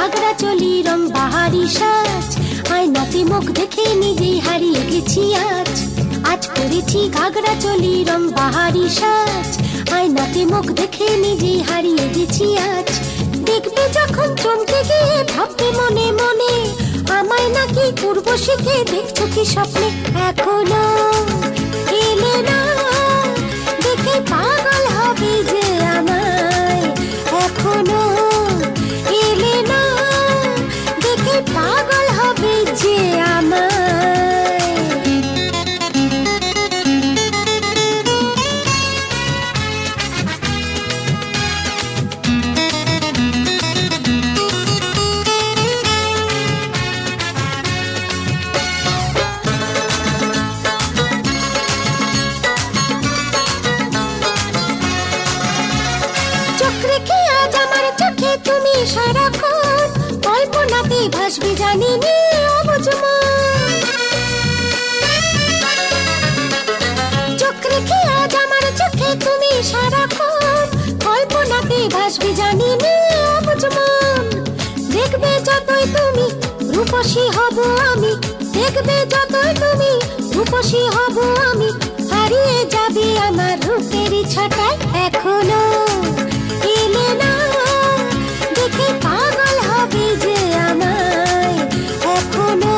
ঘাগরা চলি রং বাহারি সাজ, আয়নাতে মুখ দেখে নিজেই হারিয়ে গেছি আজ। আজ পরেছি ঘাগরা চলি রং বাহারি সাজ, আয়নাতে মুখ দেখে নিজেই হারিয়ে গেছি আজ। দেখবে যখন চমকে গিয়ে ভাববে মনে মনে, আমায় নাকি পূর্ব শিখে দেখছো কি স্বপ্নে। এখনো এলে না, দেখে পাগল হবে যে আমায়। এখনো এলে না, দেখে পাগল হবে যে আমায়। সারাক্ষণ কল্পনাতে ভাসবে জানি নি অবুঝ মন। চোখ রেখে আজ আমার চোখে তুমি সারাক্ষণ কল্পনাতে ভাসবে জানি নি অবুঝ মন। দেখবে যতই তুমি রূপসী হব আমি, দেখবে যতই তুমি রূপসী হব আমি, হারিয়ে যাবে আমার রূপেরই ছটায়। এখনো এলে না, দেখে পাগল হবে যে আমায়। এখনো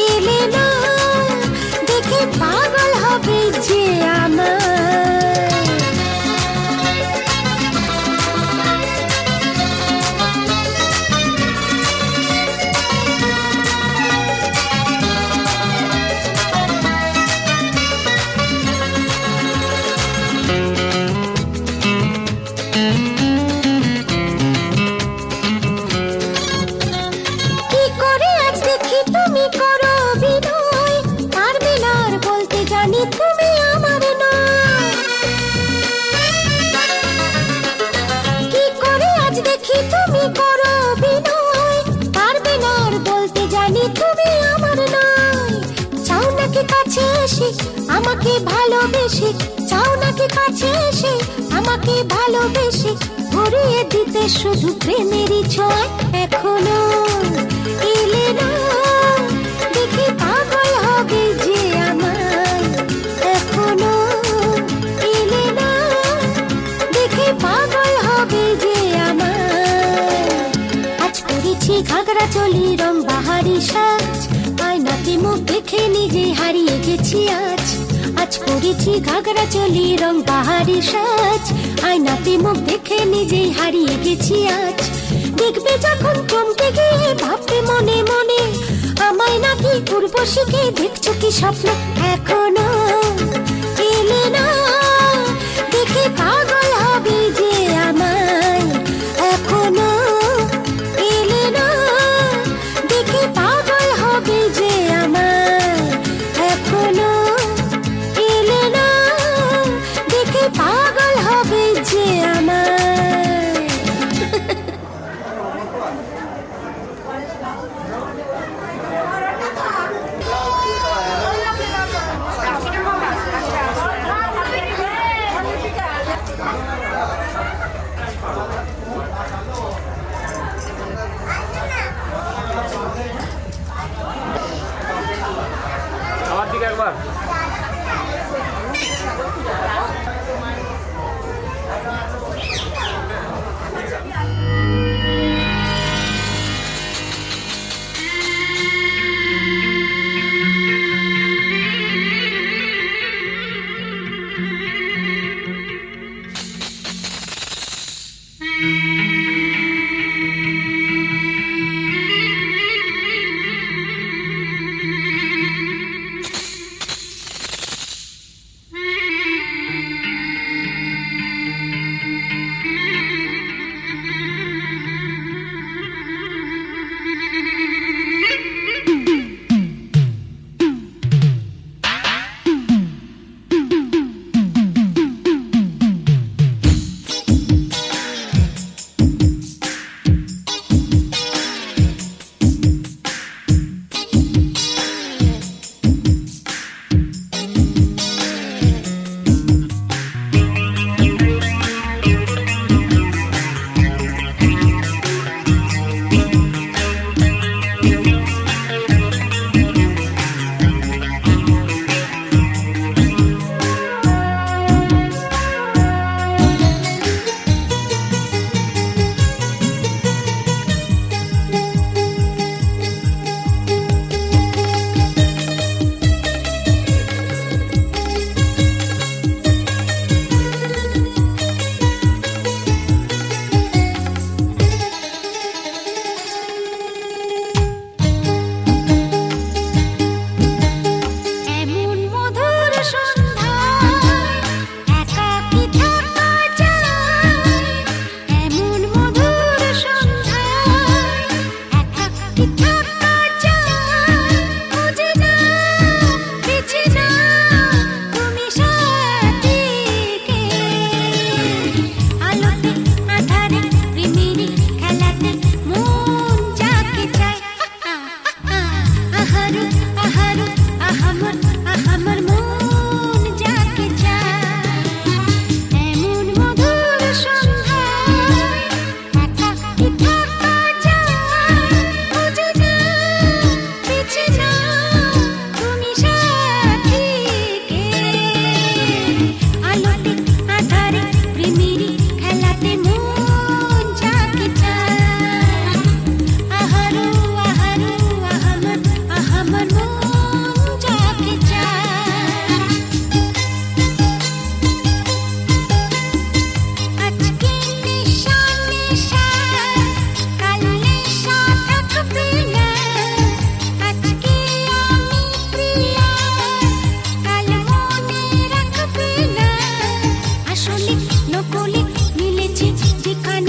এলে না, দেখে পাগল হবে যে আমায়। আমাকে ভালোবেসে চাও নাকি কাছে এসে, আমাকে ভালোবেসে ভরিয়ে দিতে শুধু প্রেমেরই ছোঁয়ায়। এখনো এলে না, দেখে পাগল হবে যে আমায়। এখনো এলে না, দেখে পাগল হবে যে আমায়। আজ করেছি ঘাগরা চলি রং বাহারি সাজ, আয়নাতে মুখ দেখে নিজেই হারিয়ে গেছি আজ। আজ করেছি ঘাগরা চলি রং বাহারি সাজ, আয়নাতে মুখ দেখে নিজেই হারিয়ে গেছি আজ। দেখবে যখন চমকে গিয়ে ভাববে মনে মনে, আমায় নাকি পূর্ব শিখে দেখছো কি স্বপ্ন। এখনো এলে না, দেখে পাগল হবে যে আমায়। এখনো এলে না, দেখে পাগল হবে যে আমায়। এখনো এলে না, দেখে পাগল হবে যে আমায়।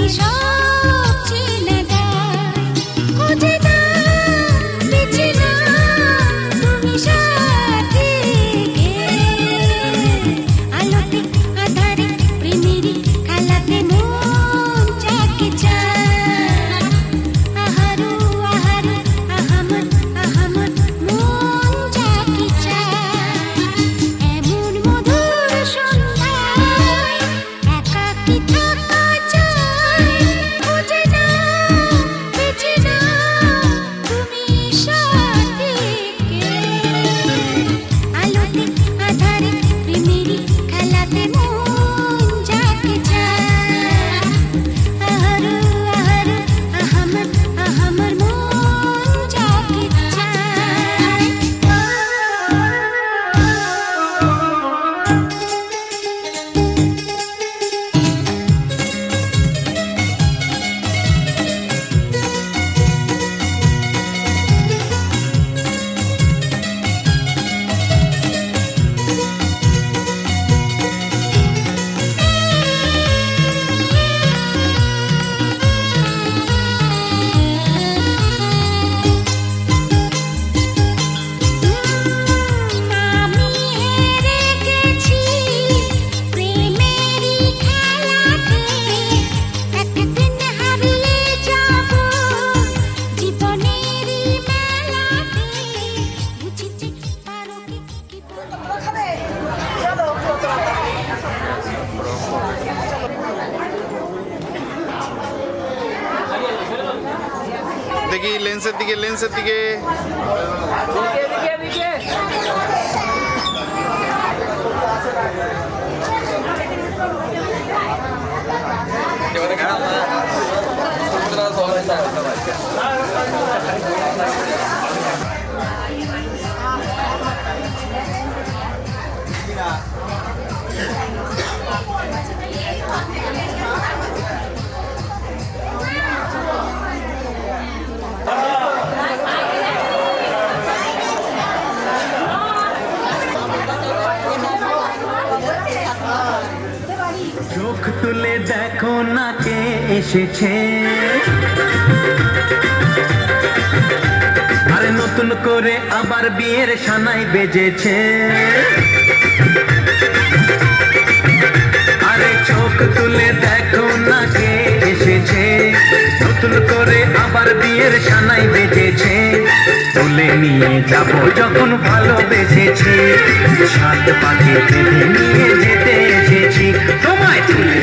সব চেনা যায় খুঁজে না বেছে না তুমি সাথে কে আলোতে আধারে প্রেমেরই খেলাতে মন যাকে চায় আহারু আহারু আহামত আহামত মন যাকে চায় এমন মধুর সন্ধ্যায় একাকী থাকা চায় খুঁজে না বেছে না তুমি সাথে কে আলোতে আধারে প্রেমেরই খেলাতে মন যাকে চায় আহারু আহারু আহামত আহামর মন যাকে চায় আমি হেরে গেছি প্রেমেরই খেলাতে একদিন হারিয়ে যাব জীবনেরই মেলাতে বুঝেছি পারো কি দেখি লেন্সের দিকে চোখ তুলে দেখো না কে এসেছে আরে নতুন করে আবার বিয়ের সানাই বেজেছে আরে চোখ তুলে দেখো না কে এসেছে নতুন করে আবার বিয়ের সানাই বেজেছে তুলে নিয়ে যাব যখন ভালোবেসেছি সাত পাখি বেঁধে নিয়ে যেতে এসেছি তোমায় তুলে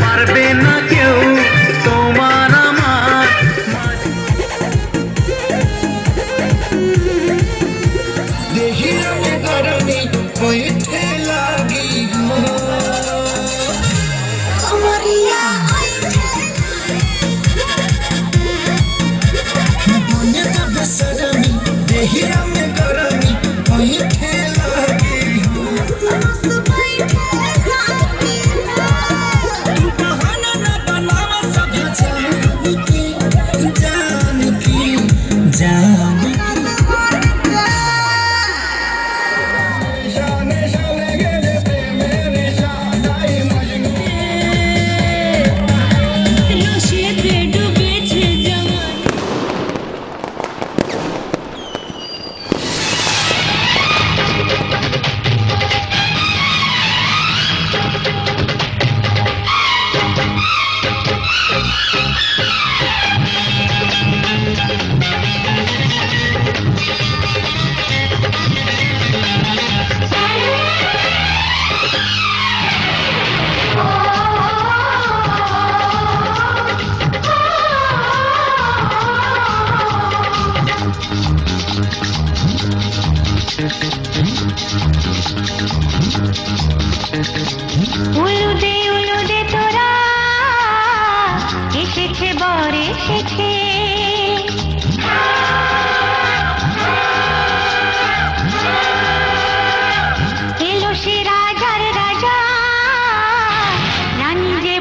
পারবে না কেউ তোমার আমার দেখি আমি গরমে বইতে লাগি আমারিয়া মনে তবে সরমি দেখি আমি গরমে বইতে লাগি तू बहाना ना बनावा सब जान की जाने शाने गेले प्रेमेरे शादाई मजनू রসেতে ডুবেছে জওয়ান উলুদে তোরা এসেছে বর এসেছে এলো সে রাজার রাজা রানী যে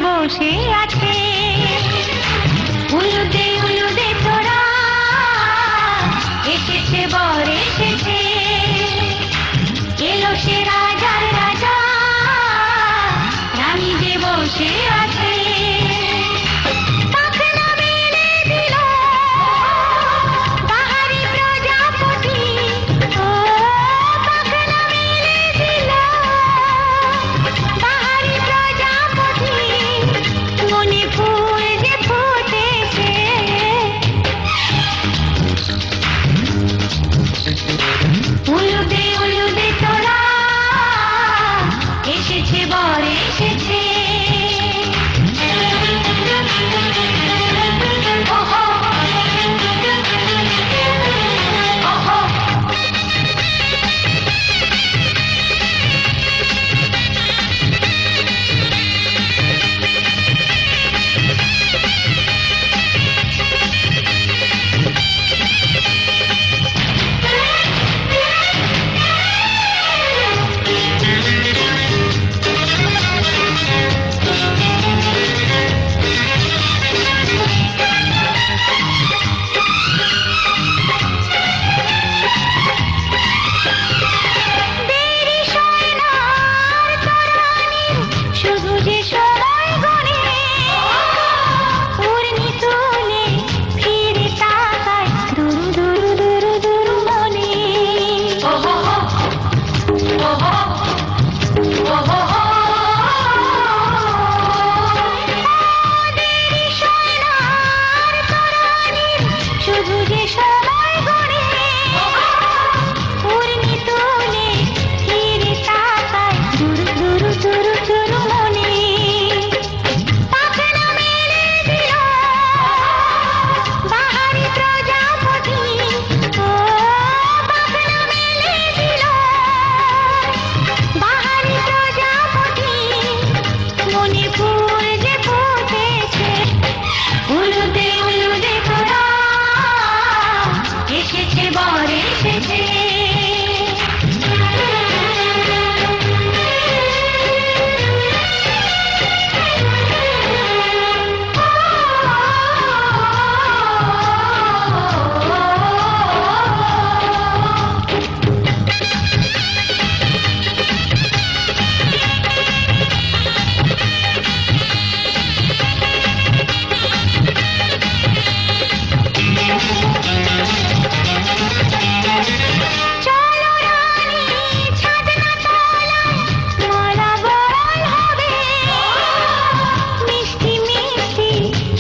এসেছে বর এসেছে ওহো ওহো দেরি সয় না আর তরানির শুধু যে সময় গুনে উড়নি তুলে ফিরে তাকায় দুরু দুরু দুরু দুরু মনে ওহো ওহো ওহো দেরি সয় না আর তরানির শুধু যে সময় গুনে উড়নি তুলে ফিরে তাকায় দুরু দুরু দুরু দুরু মনে পাখনা মেলে দিল বাহারি প্রজাপতি ও পাখনা মেলে দিল বাহারি প্রজাপতি মনে ফুল যে ফুটেছে উলুদে উলুদে তোরা এসেছে বর এসেছে চলো রানী ছাদনা তলায় মালা বরণ হবে মিষ্টি মিষ্টি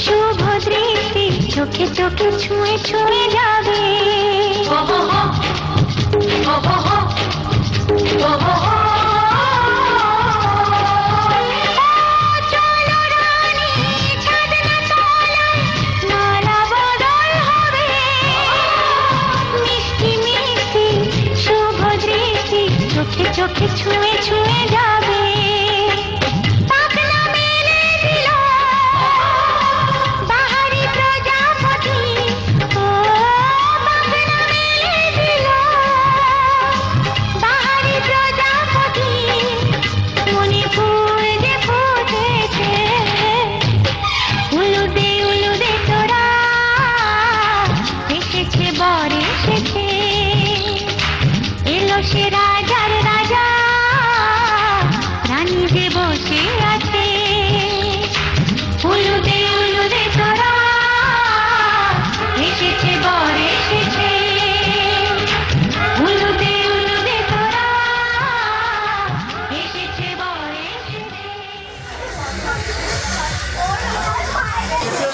শুভ দৃষ্টি চোখে চোখে ছুঁয়ে ছুঁয়ে যাবে চলো রানী ছাদনা তলায় মালা বদল হবে মিষ্টি মিষ্টি শুভ দৃষ্টি চোখে চোখে ছুঁয়ে ছুঁয়ে যাবে পাখনা মেলে দিল বাহারি প্রজাপতি ও পাখনা মেলে দিল বাহারি প্রজাপতি মনে ফুল যে ফুটেছে উলুদে উলুদে তোরা এসেছে বর এসেছে এলো সে রাজার রাজা রানী যে বসে আছে উলুদে উলুদে তোরা এসেছে বর এসেছে উলুদে উলুদে তোরা এসেছে বর এসেছে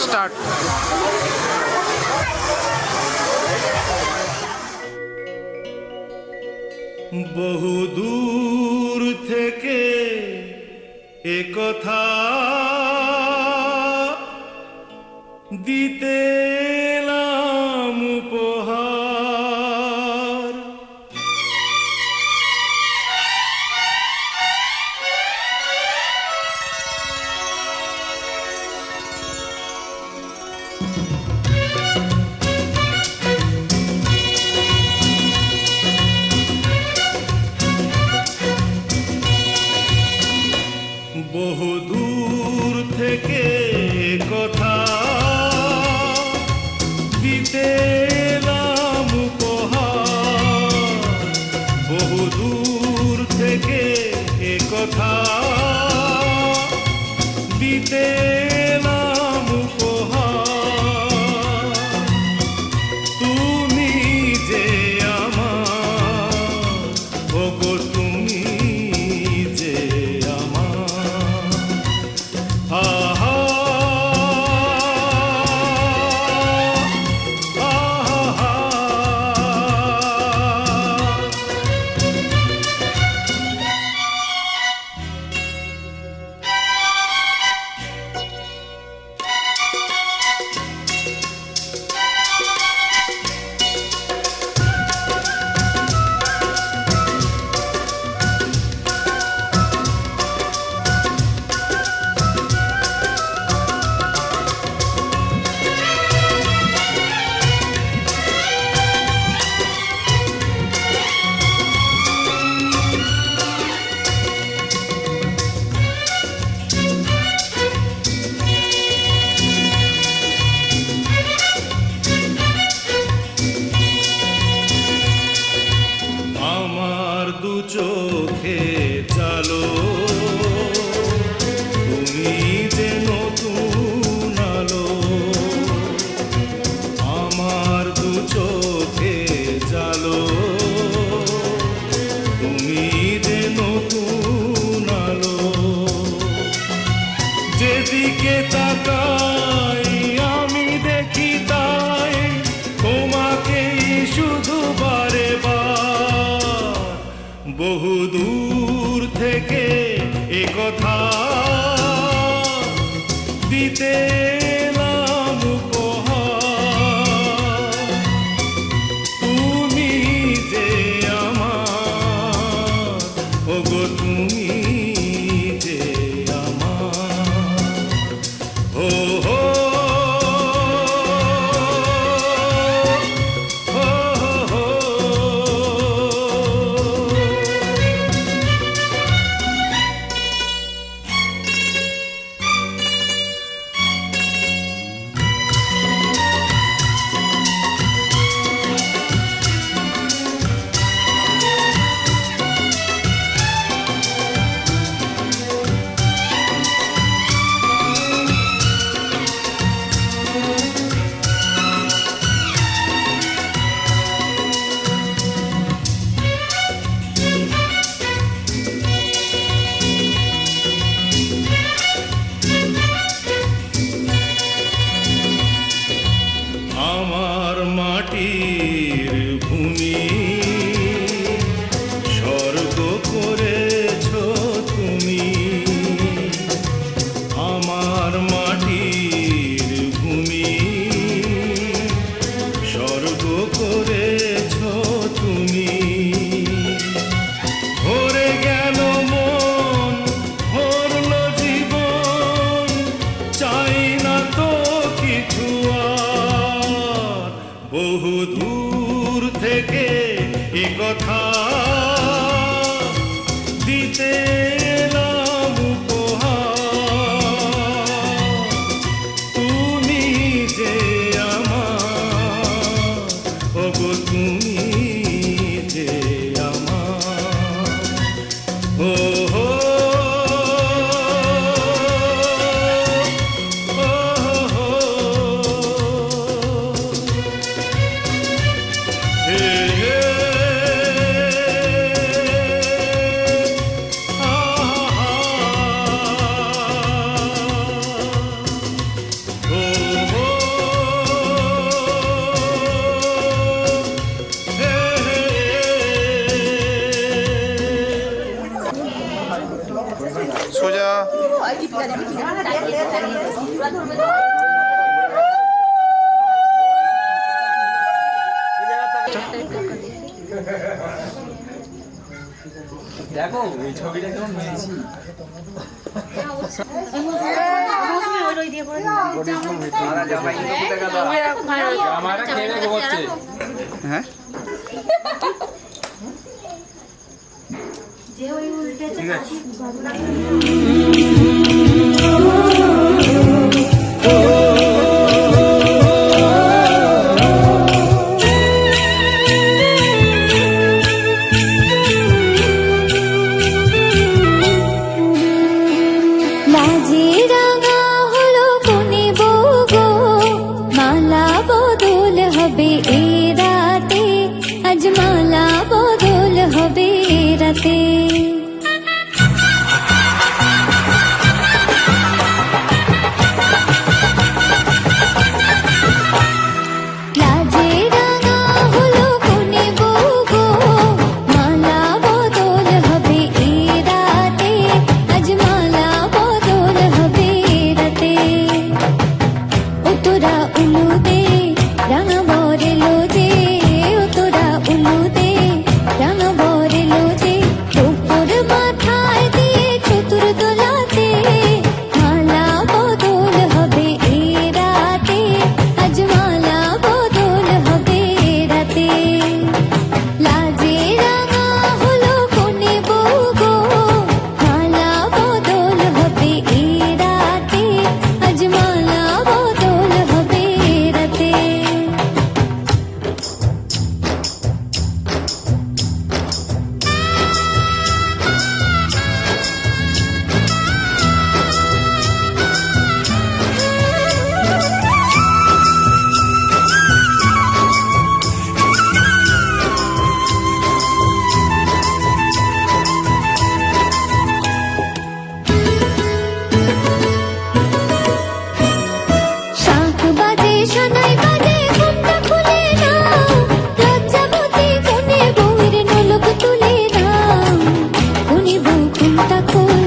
স্টার্ট। বহু দূর থেকে এ কথা দিতে এলাম উপহার বহু দূর থেকে কথা দিতে এলাম উপহার বহু দূর থেকে এ কথা দিতে এলাম উপহার তুমি যে আমার ওগো তুমি যে আমার আহা আহা এ কথা দিতে এলাম উপহার। তুমি যে আমার, ওগো তুমি যে আমার, ও হো আমার মাটির ভূমি স্বর্গ করেছ তুমি, আমার মাটির ভূমি স্বর্গ করেছ তুমি। ভরে গেল মন, ভরল জীবন, চাই না তো কিছু আর। বহু দূর থেকে এ কথা দিতে এলাম উপহার। তুমি যে আমার, ওগো তুমি যে আমার, ও হো সোজা দেখো এই ছবিটা কেমন হয়েছে। হ্যাঁ ঠিক আছে। লাজে রাঙা হলো কোনে বউ গো, মালা বদল হবে এ রাতে, আজ মালা বদল হবে এ রাতে। লাজে রাঙা হলো কোনে বউ গো, মালা বদল হবে এ রাতে, আজ মালা বদল হবে এ রাতে। ও তোরা উলু দে রাঙা বরে লোজে, ও তোরা উলু দে রাঙা বরে লোজে, টোপর মাথায় দিয়ে চতুর দোলাতে, মালা বদল হবে এ রাতে, আজ মালা বদল হবে এ রাতে। লাজে রাঙা হলো কোনে বউ গো, মালা বদল হবে এ রাতে, আজ মালা বদল হবে এ রাতে। শাঁখ বাজে সানাই বাজে ঘুমটা খুলে নাও, লজ্জাবতী কোনে বউয়ের নোলক তুলে নাও। কোনে বউ ঘুমটা খোল,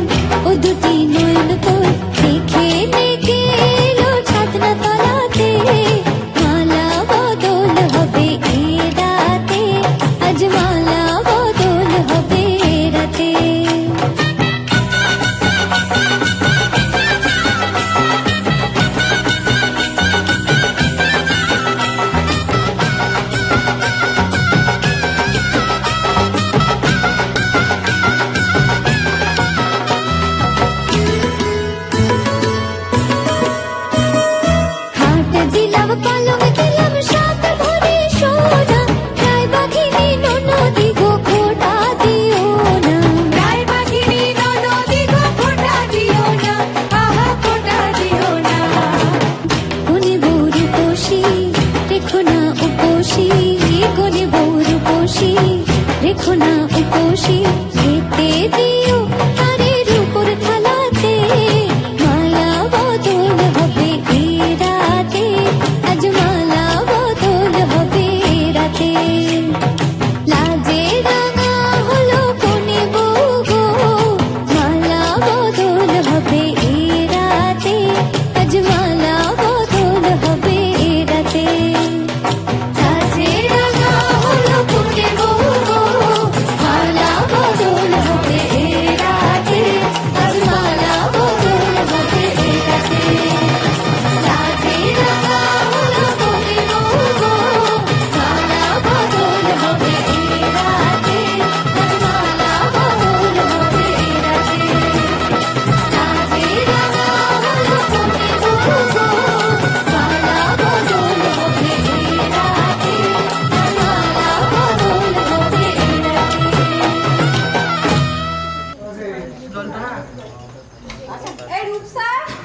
জলটা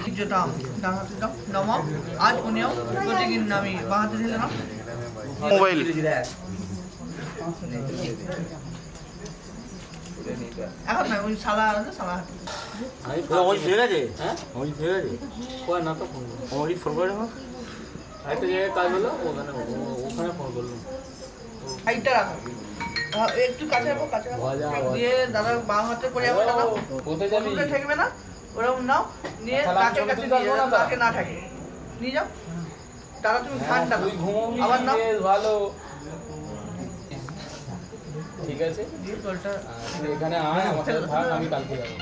যেটা ডান হাতে দাও নমো আজ পুণ্য প্রতিদিন নামি বাঁ হাতে ঢেলে নাও মোবাইল এখন না ওই সালা আছে সালা হাতে ওই ফেলে গেছে হ্যাঁ ওই ফেলে গেছে কয় না তো ফোন ওই ফোন করে দেবো একটা জায়গায় কাজ হলো ওখানে ফোন করলাম হাইটটা রাখো একটু কাছে রাখো কাছে রাখো দিয়ে দাদা বাঁ হাতে করে যাবো দাদা কোথায় যাবি ওটা ঠেকবে না ওরকম নাও নিয়ে নাকের কাছে নিয়ে যাও নাকে না থাকে নিয়ে যাও দাদা তুমি ঠান্ডা তুই ঘুমোবি আবার নাও বেশ ভালো ঠিক আছে দিয়ে জলটা তুই এখানে আয় আমার সাথে থাক আমি কালকে যাবো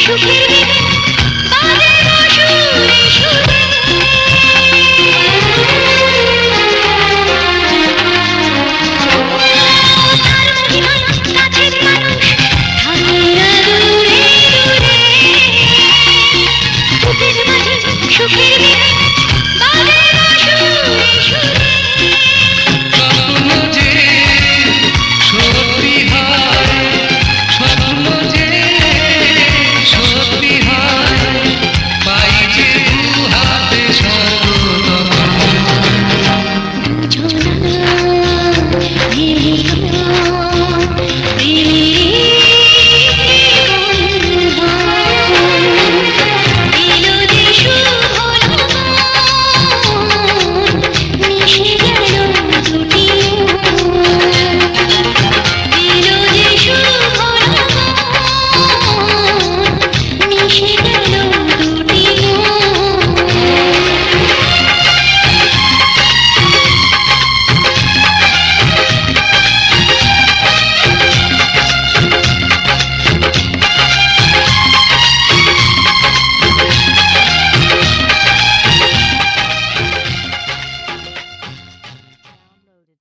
সুখের